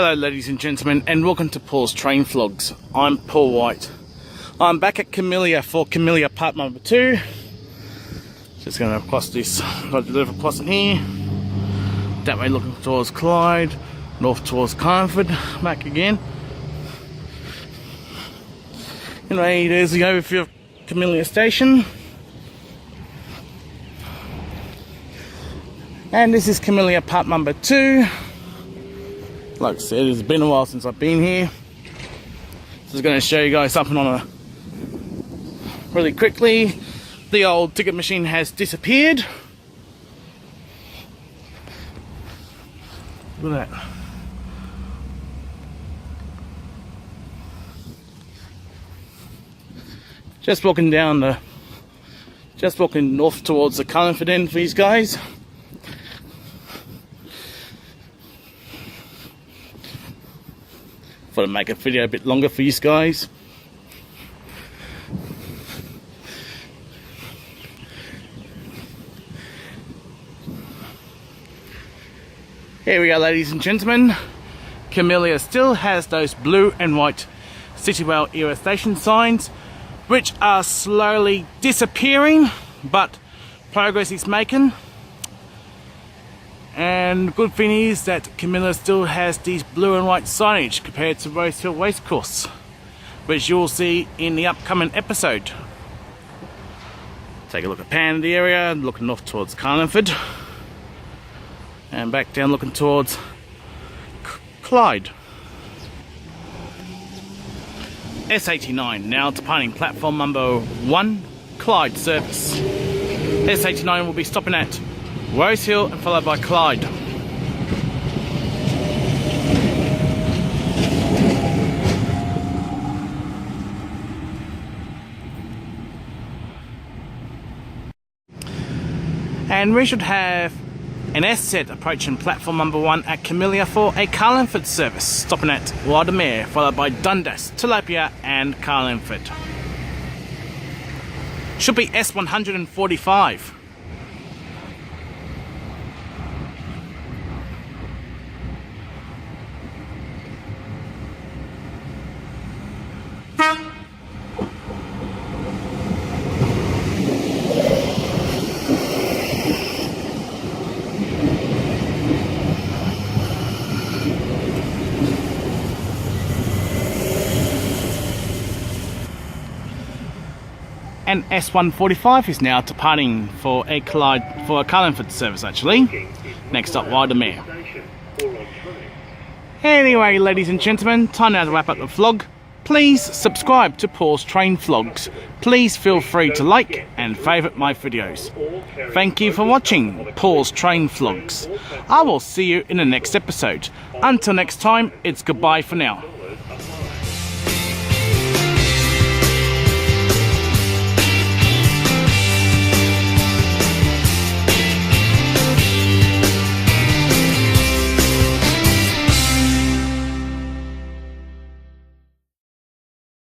Hello ladies and gentlemen, and welcome to Paul's Train Vlogs. I'm Paul White. I'm back at Camellia for Camellia part number 2. Just going to cross this, got a little crossing here. That way looking towards Clyde, north towards Carnford, back again. Anyway, there's the overview of Camellia station. And this is Camellia part number 2. Like I said, it's been a while since I've been here. Just going to show you guys something on really quickly. The old ticket machine has disappeared. Look at that. Just walking north towards the Carnford end for these guys. Thought I'd make a video a bit longer for you guys. Here we go, ladies and gentlemen. Camellia still has those blue and white City Rail era station signs, which are slowly disappearing, but progress is making. And the good thing is that Camellia still has these blue and white signage compared to Rosehill Racecourse, which you'll see in the upcoming episode. Take a look at Pan the area, looking north towards Carnford, and back down looking towards Clyde. S89 now departing platform number 1, Clyde service. S89 will be stopping at Rosehill and followed by Clyde. And we should have an S set approaching platform number 1 at Camellia for a Carlingford service, stopping at Wildemere, followed by Dundas, Tilapia and Carlingford. Should be S145. And S145 is now departing for a Carlingford service actually. Next up, Wildemere. Anyway, ladies and gentlemen, time now to wrap up the vlog. Please subscribe to Paul's Train Vlogs. Please feel free to like and favourite my videos. Thank you for watching Paul's Train Vlogs. I will see you in the next episode. Until next time, it's goodbye for now.